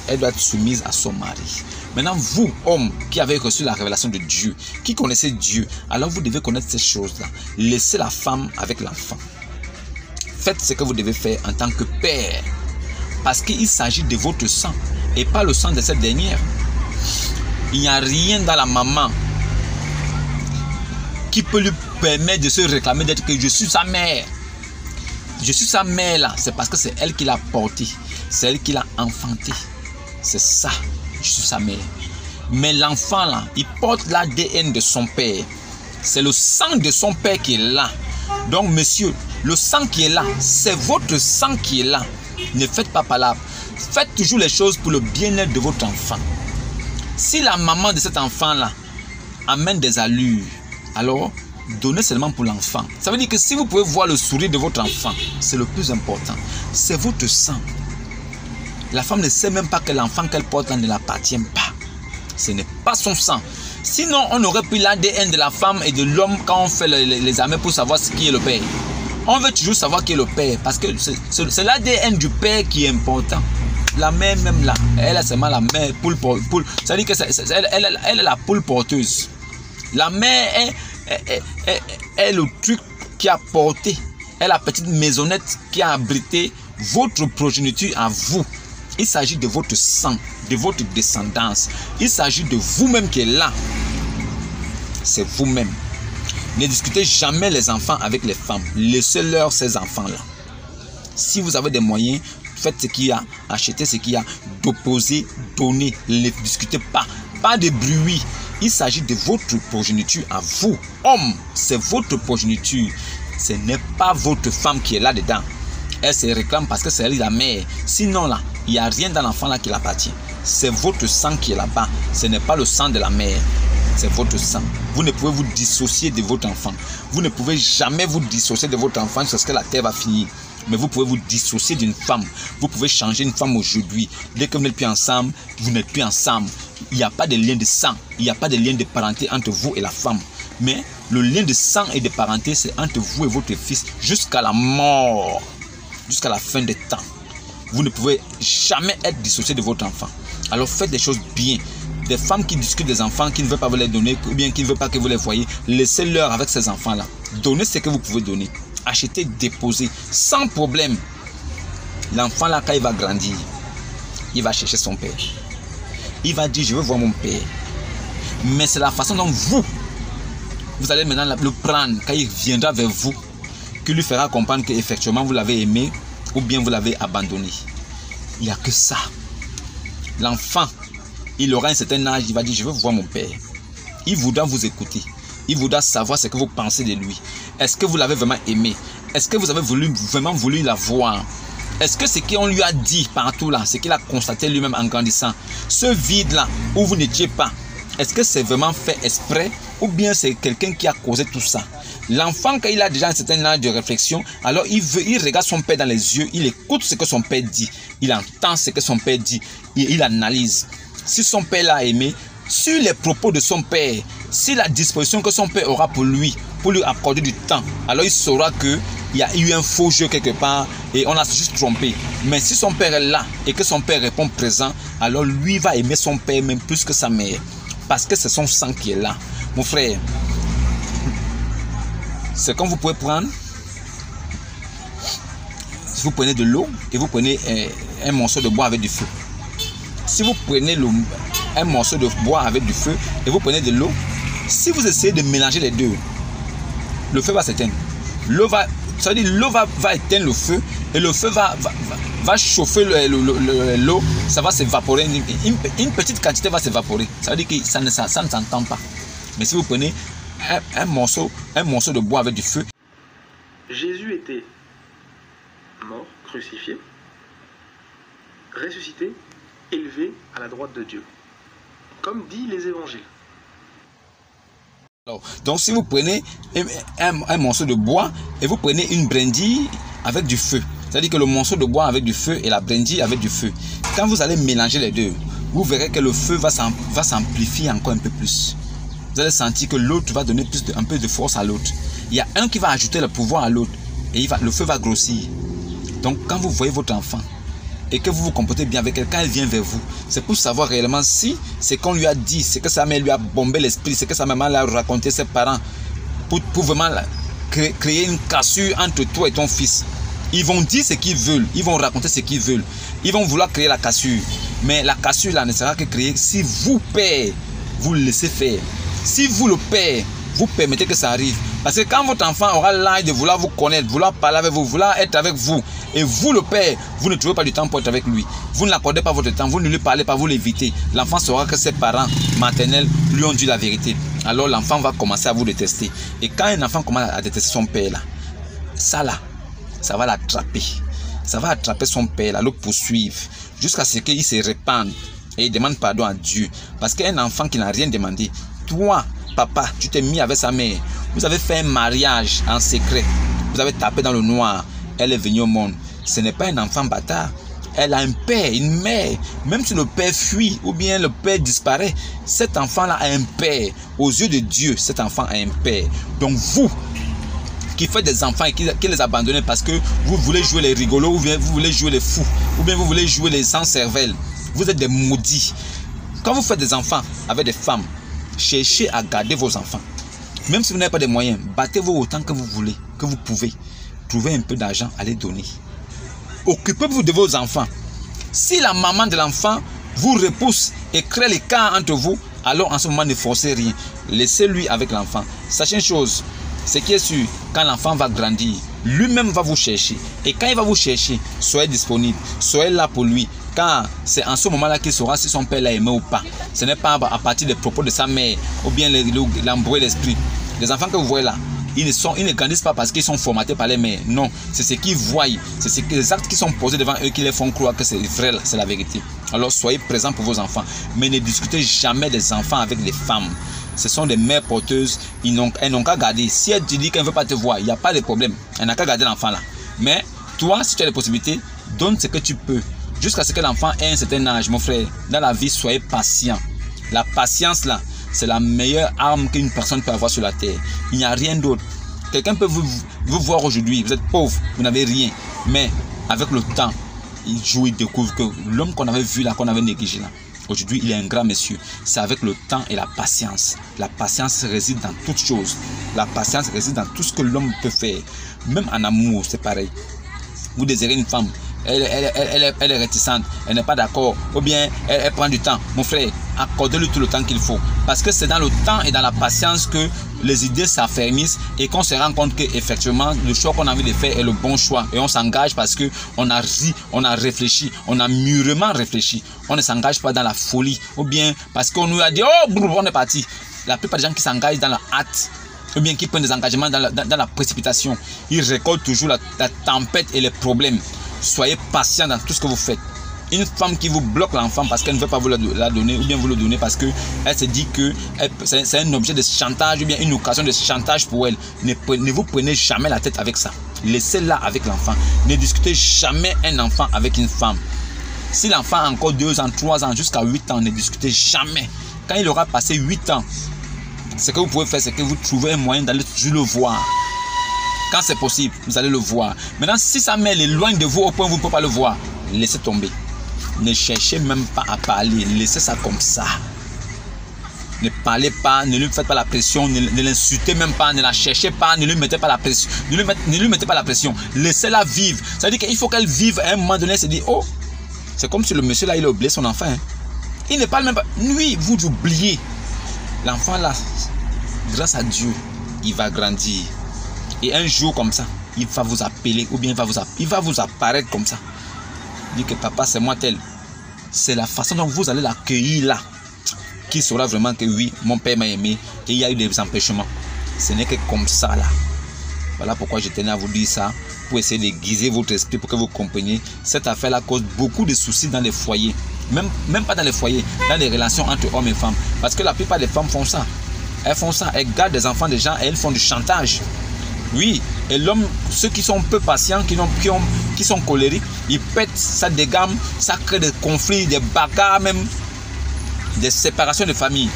elle doit être soumise à son mari. Maintenant, vous, hommes, qui avez reçu la révélation de Dieu, qui connaissez Dieu, alors vous devez connaître ces choses-là. Laissez la femme avec l'enfant. Faites ce que vous devez faire en tant que père. Parce qu'il s'agit de votre sang et pas le sang de cette dernière. Il n'y a rien dans la maman qui peut lui permettre de se réclamer d'être que je suis sa mère. Je suis sa mère là. C'est parce que c'est elle qui l'a porté. C'est elle qui l'a enfanté. C'est ça. Je suis sa mère. Mais l'enfant là, il porte l'ADN de son père. C'est le sang de son père qui est là. Donc monsieur, le sang qui est là, c'est votre sang qui est là. Ne faites pas palabre. Faites toujours les choses pour le bien-être de votre enfant. Si la maman de cet enfant-là amène des allures, alors donnez seulement pour l'enfant. Ça veut dire que si vous pouvez voir le sourire de votre enfant, c'est le plus important. C'est votre sang. La femme ne sait même pas que l'enfant qu'elle porte ne l'appartient pas. Ce n'est pas son sang. Sinon, on aurait pris l'ADN de la femme et de l'homme quand on fait les examens pour savoir qui est le père. On veut toujours savoir qui est le père parce que c'est l'ADN du père qui est important. La mère même là, elle a seulement la mère poule. Ça veut dire que elle est la poule porteuse. La mère est le truc qui a porté. Elle est la petite maisonnette qui a abrité votre progéniture à vous. Il s'agit de votre sang, de votre descendance. Il s'agit de vous-même qui est là. C'est vous-même. Ne discutez jamais les enfants avec les femmes. Laissez-leur ces enfants-là. Si vous avez des moyens, faites ce qu'il y a, achetez ce qu'il y a, déposez, donnez, ne discutez pas. Pas de bruit. Il s'agit de votre progéniture à vous. Homme, c'est votre progéniture. Ce n'est pas votre femme qui est là-dedans. Elle se réclame parce que c'est elle la mère. Sinon là, il n'y a rien dans l'enfant là qui l'appartient. c'est votre sang qui est là-bas. Ce n'est pas le sang de la mère. C'est votre sang. Vous ne pouvez vous dissocier de votre enfant. Vous ne pouvez jamais vous dissocier de votre enfant jusqu'à ce que la terre va finir. Mais vous pouvez vous dissocier d'une femme. Vous pouvez changer une femme aujourd'hui. Dès que vous n'êtes plus ensemble, vous n'êtes plus ensemble. Il n'y a pas de lien de sang. Il n'y a pas de lien de parenté entre vous et la femme. Mais le lien de sang et de parenté, c'est entre vous et votre fils jusqu'à la mort. Jusqu'à la fin des temps. Vous ne pouvez jamais être dissocié de votre enfant. Alors faites des choses bien. Des femmes qui discutent des enfants, qui ne veulent pas vous les donner, ou bien qui ne veulent pas que vous les voyez, laissez-leur avec ces enfants-là. Donnez ce que vous pouvez donner. Achetez, déposez, sans problème. L'enfant là, quand il va grandir, il va chercher son père. Il va dire, je veux voir mon père. Mais c'est la façon dont vous allez maintenant le prendre, quand il viendra vers vous, qui lui fera comprendre qu'effectivement vous l'avez aimé, ou bien vous l'avez abandonné. Il n'y a que ça. L'enfant, il aura un certain âge, il va dire, je veux voir mon père. Il voudra vous écouter. Il voudra savoir ce que vous pensez de lui. Est-ce que vous l'avez vraiment aimé? Est-ce que vous avez vraiment voulu la voir? Est-ce que ce qu'on lui a dit partout là, ce qu'il a constaté lui-même en grandissant, ce vide-là où vous n'étiez pas, est-ce que c'est vraiment fait exprès ou bien c'est quelqu'un qui a causé tout ça? L'enfant, quand il a déjà un certain âge de réflexion, alors il regarde son père dans les yeux, il écoute ce que son père dit, il entend ce que son père dit, il analyse. Si son père l'a aimé, sur les propos de son père, si la disposition que son père aura pour lui accorder du temps, alors il saura qu'il y a eu un faux jeu quelque part et on a juste trompé. Mais si son père est là et que son père répond présent, alors lui va aimer son père même plus que sa mère. Parce que c'est son sang qui est là. Mon frère, c'est comme vous pouvez prendre, si vous prenez de l'eau et vous prenez un morceau de bois avec du feu. Si vous prenez un morceau de bois avec du feu et vous prenez de l'eau, si vous essayez de mélanger les deux, le feu va s'éteindre. L'eau va éteindre le feu et le feu va chauffer l'eau, ça va s'évaporer. Une petite quantité va s'évaporer. Ça veut dire que ça ne s'entend pas. Mais si vous prenez un morceau de bois avec du feu. Jésus était mort, crucifié, ressuscité, élevé à la droite de Dieu, comme dit les évangiles. Donc si vous prenez un morceau de bois et vous prenez une brindille avec du feu, c'est-à-dire que le morceau de bois avec du feu et la brindille avec du feu, quand vous allez mélanger les deux, vous verrez que le feu va s'amplifier encore un peu plus. Vous allez sentir que l'autre va donner un peu de force à l'autre. Il y a un qui va ajouter le pouvoir à l'autre et le feu va grossir. Donc quand vous voyez votre enfant et que vous vous comportez bien avec elle, quand elle vient vers vous, c'est pour savoir réellement si ce qu'on lui a dit, ce que sa mère lui a bombé l'esprit, ce que sa maman lui a raconté, ses parents, pour vraiment créer une cassure entre toi et ton fils. Ils vont dire ce qu'ils veulent, ils vont raconter ce qu'ils veulent, ils vont vouloir créer la cassure. Mais la cassure là ne sera que créée si vous, père, vous le laissez faire. Si vous, le père, vous permettez que ça arrive. Parce que quand votre enfant aura l'âge de vouloir vous connaître, vouloir parler avec vous, vouloir être avec vous, et vous, le père, vous ne trouvez pas du temps pour être avec lui, vous ne l'accordez pas votre temps, vous ne lui parlez pas, vous l'évitez, l'enfant saura que ses parents maternels lui ont dit la vérité. Alors l'enfant va commencer à vous détester. Et quand un enfant commence à détester son père là, ça va l'attraper. Ça va attraper son père là, le poursuivre, jusqu'à ce qu'il se répande et il demande pardon à Dieu. Parce qu'un enfant qui n'a rien demandé, toi, papa, tu t'es mis avec sa mère, vous avez fait un mariage en secret, vous avez tapé dans le noir, elle est venue au monde. Ce n'est pas un enfant bâtard. Elle a un père, une mère. Même si le père fuit ou bien le père disparaît, cet enfant-là a un père. Aux yeux de Dieu, cet enfant a un père. Donc vous, qui faites des enfants et qui les abandonnez parce que vous voulez jouer les rigolos, ou bien vous voulez jouer les fous, ou bien vous voulez jouer les sans-cervelles, vous êtes des maudits. Quand vous faites des enfants avec des femmes, cherchez à garder vos enfants. Même si vous n'avez pas de moyens, battez-vous autant que vous voulez, que vous pouvez. Trouvez un peu d'argent, allez donner. Occupez-vous de vos enfants. Si la maman de l'enfant vous repousse et crée l'écart entre vous, alors en ce moment ne forcez rien. Laissez-lui avec l'enfant. Sachez une chose, ce qui est sûr, quand l'enfant va grandir, lui-même va vous chercher. Et quand il va vous chercher, soyez disponible, soyez là pour lui. Car c'est en ce moment-là qu'il saura si son père l'a aimé ou pas. Ce n'est pas à partir des propos de sa mère ou bien l'embrouiller l'esprit. Les enfants que vous voyez là, ils ne grandissent pas parce qu'ils sont formatés par les mères. Non, c'est ce qu'ils voient, c'est les actes qui sont posés devant eux qui les font croire que c'est vrai, c'est la vérité. Alors soyez présents pour vos enfants, mais ne discutez jamais des enfants avec les femmes. Ce sont des mères porteuses, elles n'ont qu'à garder. Si elle te dit qu'elle ne veut pas te voir, il n'y a pas de problème. Elle n'a qu'à garder l'enfant là. Mais toi, si tu as des possibilités, donne ce que tu peux. Jusqu'à ce que l'enfant ait un certain âge, mon frère. Dans la vie, soyez patient. La patience là, c'est la meilleure arme qu'une personne peut avoir sur la terre. Il n'y a rien d'autre. Quelqu'un peut vous voir aujourd'hui, vous êtes pauvre, vous n'avez rien. Mais avec le temps, il joue, il découvre que l'homme qu'on avait vu là, qu'on avait négligé là, aujourd'hui il est un grand monsieur. C'est avec le temps et la patience. La patience réside dans toutes choses. La patience réside dans tout ce que l'homme peut faire. Même en amour, c'est pareil. Vous désirez une femme, elle est réticente, elle n'est pas d'accord, ou bien elle prend du temps. Mon frère, accordez-lui tout le temps qu'il faut. Parce que c'est dans le temps et dans la patience que les idées s'affermissent et qu'on se rend compte qu'effectivement, le choix qu'on a envie de faire est le bon choix. Et on s'engage parce qu'on a ri, on a réfléchi, on a mûrement réfléchi. On ne s'engage pas dans la folie, ou bien parce qu'on nous a dit, oh, on est parti. La plupart des gens qui s'engagent dans la hâte, ou bien qui prennent des engagements dans la précipitation, ils récoltent toujours la tempête et les problèmes. Soyez patient dans tout ce que vous faites. Une femme qui vous bloque l'enfant parce qu'elle ne veut pas vous la donner, ou bien vous le donner parce qu'elle se dit que c'est un objet de chantage, ou bien une occasion de chantage pour elle. Ne vous prenez jamais la tête avec ça. Laissez-la avec l'enfant. Ne discutez jamais un enfant avec une femme. Si l'enfant a encore 2 ans, 3 ans, jusqu'à 8 ans, ne discutez jamais. Quand il aura passé 8 ans, ce que vous pouvez faire, c'est que vous trouvez un moyen d'aller toujours le voir. Quand c'est possible, vous allez le voir. Maintenant, si sa mère l'éloigne de vous au point où vous ne pouvez pas le voir, laissez tomber. Ne cherchez même pas à parler. Laissez ça comme ça. Ne parlez pas, ne lui faites pas la pression, ne l'insultez même pas, ne la cherchez pas, ne lui mettez pas la pression. Ne lui mettez pas la pression. Laissez-la vivre. Ça veut dire qu'il faut qu'elle vive à un moment donné. Elle se dit, oh, c'est comme si le monsieur là, il a oublié son enfant. Hein. Il ne parle même pas. Lui, vous oubliez. L'enfant là, grâce à Dieu, il va grandir. Et un jour comme ça, il va vous appeler, ou bien il va vous apparaître comme ça. Il dit que papa, c'est moi tel. C'est la façon dont vous allez l'accueillir là, qui saura vraiment que oui, mon père m'a aimé, qu'il y a eu des empêchements. Ce n'est que comme ça là. Voilà pourquoi je tenais à vous dire ça, pour essayer d'aiguiser votre esprit, pour que vous compreniez. Cette affaire-là cause beaucoup de soucis dans les foyers. Même pas dans les foyers, dans les relations entre hommes et femmes. Parce que la plupart des femmes font ça. Elles font ça, elles gardent des enfants des gens et elles font du chantage. Oui, et l'homme, ceux qui sont peu patients, qui sont colériques, ils pètent, ça dégamme, ça crée des conflits, des bagarres même, des séparations de famille.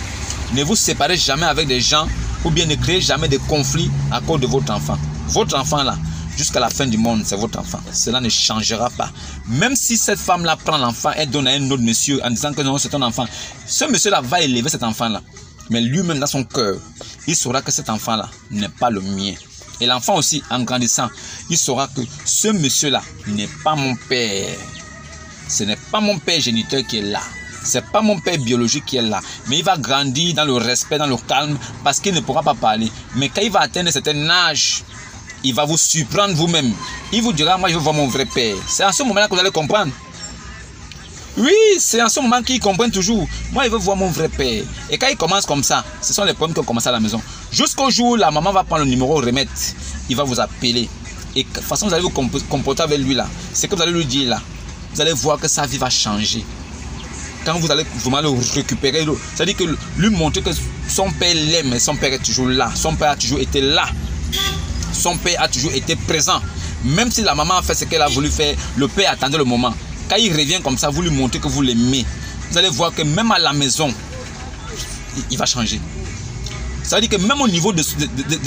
Ne vous séparez jamais avec des gens, ou bien ne créez jamais de conflits à cause de votre enfant. Votre enfant là, jusqu'à la fin du monde, c'est votre enfant. Cela ne changera pas. Même si cette femme-là prend l'enfant et donne à un autre monsieur en disant que non, c'est ton enfant, ce monsieur-là va élever cet enfant-là. Mais lui-même dans son cœur, il saura que cet enfant-là n'est pas le mien. Et l'enfant aussi, en grandissant, il saura que ce monsieur-là n'est pas mon père. Ce n'est pas mon père géniteur qui est là. Ce n'est pas mon père biologique qui est là. Mais il va grandir dans le respect, dans le calme, parce qu'il ne pourra pas parler. Mais quand il va atteindre un certain âge, il va vous surprendre vous-même. Il vous dira, moi je veux voir mon vrai père. C'est en ce moment-là que vous allez comprendre. Oui, c'est en ce moment qu'il comprend toujours. Moi, il veut voir mon vrai père. Et quand il commence comme ça, ce sont les problèmes qui ont commencé à la maison. Jusqu'au jour où la maman va prendre le numéro remettre, il va vous appeler. Et de toute façon, vous allez vous comporter avec lui là. C'est que vous allez lui dire là. Vous allez voir que sa vie va changer. Quand vous allez vraiment le récupérer, c'est-à-dire que lui montrer que son père l'aime et son père est toujours là. Son père a toujours été là. Son père a toujours été présent. Même si la maman a fait ce qu'elle a voulu faire, le père attendait le moment. Quand il revient comme ça, vous lui montrez que vous l'aimez. Vous allez voir que même à la maison, il va changer. Ça veut dire que même au niveau de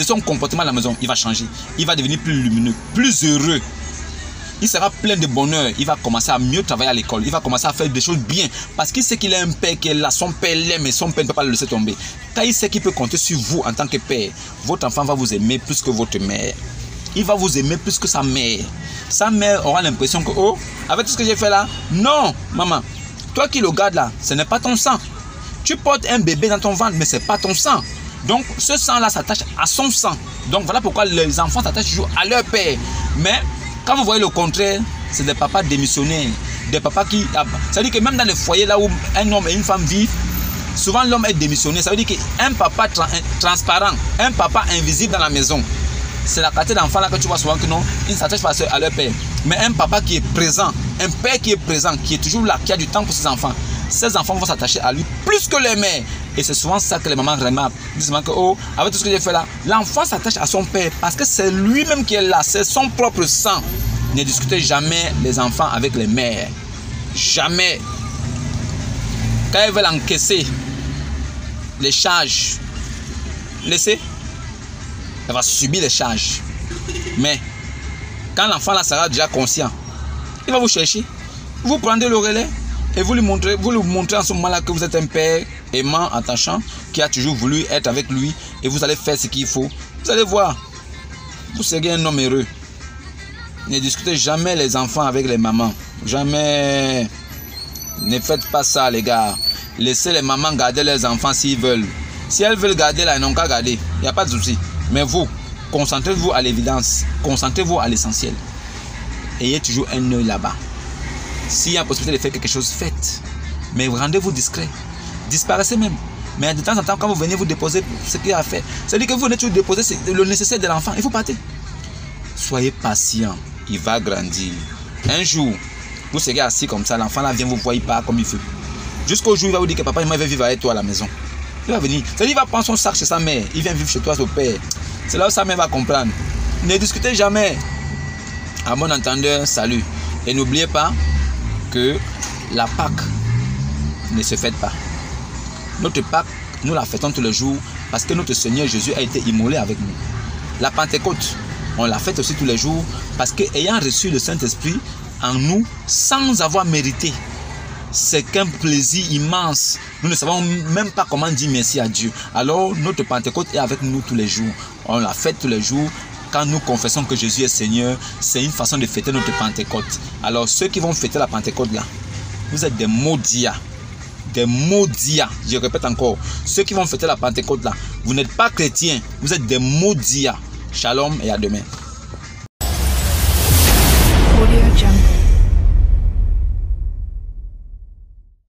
son comportement à la maison, il va changer. Il va devenir plus lumineux, plus heureux. Il sera plein de bonheur. Il va commencer à mieux travailler à l'école. Il va commencer à faire des choses bien. Parce qu'il sait qu'il a un père qui est là. Son père l'aime et son père ne peut pas le laisser tomber. Quand il sait qu'il peut compter sur vous en tant que père, votre enfant va vous aimer plus que votre mère. Il va vous aimer plus que sa mère. Sa mère aura l'impression que, oh, avec tout ce que j'ai fait là, non, maman, toi qui le gardes là, ce n'est pas ton sang. Tu portes un bébé dans ton ventre, mais ce n'est pas ton sang. Donc, ce sang-là s'attache à son sang. Donc, voilà pourquoi les enfants s'attachent toujours à leur père. Mais, quand vous voyez le contraire, c'est des papas démissionnaires. Des papas qui... Ça veut dire que même dans les foyers là où un homme et une femme vivent, souvent l'homme est démissionnaire. Ça veut dire qu'un papa transparent, un papa invisible dans la maison, c'est la qualité d'enfant là que tu vois souvent que non, ils ne s'attachent pas à leur père. Mais un papa qui est présent, un père qui est présent, qui est toujours là, qui a du temps pour ses enfants vont s'attacher à lui plus que les mères. Et c'est souvent ça que les mamans remarquent. Ils disent que, oh, avec tout ce que j'ai fait là, l'enfant s'attache à son père parce que c'est lui-même qui est là, c'est son propre sang. Ne discutez jamais les enfants avec les mères. Jamais. Quand ils veulent encaisser les charges, laissez, elle va subir les charges. Mais quand l'enfant là sera déjà conscient, il va vous chercher, vous prendrez le relais et vous lui montrez en ce moment là que vous êtes un père aimant, attachant, qui a toujours voulu être avec lui, et vous allez faire ce qu'il faut. Vous allez voir, vous serez un homme heureux. Ne discutez jamais les enfants avec les mamans. Jamais. Ne faites pas ça, les gars. Laissez les mamans garder leurs enfants s'ils veulent. Si elles veulent garder là, elles n'ont qu'à garder. Il n'y a pas de souci. Mais vous, concentrez-vous à l'évidence. Concentrez-vous à l'essentiel. Ayez toujours un œil là-bas. S'il y a possibilité de faire quelque chose, faites. Mais rendez-vous discret. Disparaissez même. Mais de temps en temps, quand vous venez vous déposer ce qu'il y a à faire, c'est-à-dire que vous venez toujours déposer le nécessaire de l'enfant. Il faut partir. Soyez patient. Il va grandir. Un jour, vous serez assis comme ça, l'enfant là vient vous voir, il part comme il veut. Jusqu'au jour où il va vous dire que papa, il veut vivre avec toi à la maison. Il va venir. C'est-à-dire qu'il va prendre son sac chez sa mère. Il vient vivre chez toi, son père. C'est là où sa mère va comprendre. Ne discutez jamais. À mon entendeur, salut. Et n'oubliez pas que la Pâque ne se fête pas. Notre Pâque, nous la fêtons tous les jours parce que notre Seigneur Jésus a été immolé avec nous. La Pentecôte, on la fête aussi tous les jours parce qu'ayant reçu le Saint-Esprit en nous sans avoir mérité, c'est qu'un plaisir immense. Nous ne savons même pas comment dire merci à Dieu. Alors notre Pentecôte est avec nous tous les jours. On la fête tous les jours. Quand nous confessons que Jésus est Seigneur, c'est une façon de fêter notre Pentecôte. Alors ceux qui vont fêter la Pentecôte là, vous êtes des maudits. Des maudits. Je répète encore. Ceux qui vont fêter la Pentecôte là, vous n'êtes pas chrétiens. Vous êtes des maudits. Shalom et à demain.